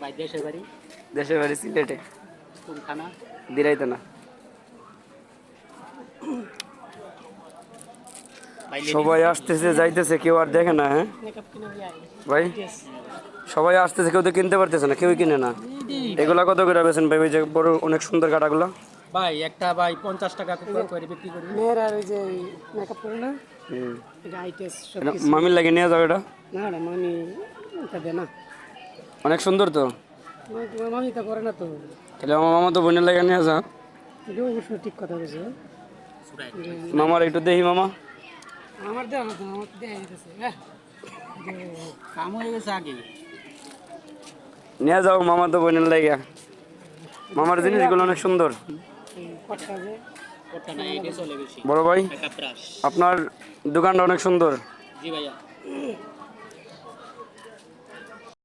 ভাই দেশের বাড়ি? দেশের বাড়ি সিলেটে। কোন থানা? দিরাইতে না। সবাই আসতেছে যাইতেছে, কেউ আর দেখে না। হ্যাঁ ভাই, সবাই আসতেছে, কেউ তো কিনতে পারতেছে না, কেউই কিনে না। এগুলা কত করে বেছেন ভাই? ওই যে বড় অনেক সুন্দর কাটাগুলো ভাই একটা ভাই 50 টাকা করে বিক্রি করি। মেয়ের আর ওই যে মেকআপ করে না, এটা আইটেস সব কিছু। মামির লাগে নিয়ে যাও এটা। না না মামি এটা দে না, অনেক সুন্দর তো। তোমার মামি তা করে না তো। তাহলে আমার মামা তো বোনের লাগে নিয়ে যাও। এটা অবশ্য ঠিক কথা বলছো। মামার একটু দেখি মামা। আমার দেওয়া না তো, আমার তো দেওয়া যেতেছে। কাম হয়ে গেছে আগে। নিয়ে যাও, মামা তো বোনের লাগে। মামার জিনিসগুলো অনেক সুন্দর। কটকা যে ওটা না, এটা চলে বেশি। বড় ভাই, মেকআপ ব্রাশ। আপনার দোকানটা অনেক সুন্দর। জি ভাইয়া।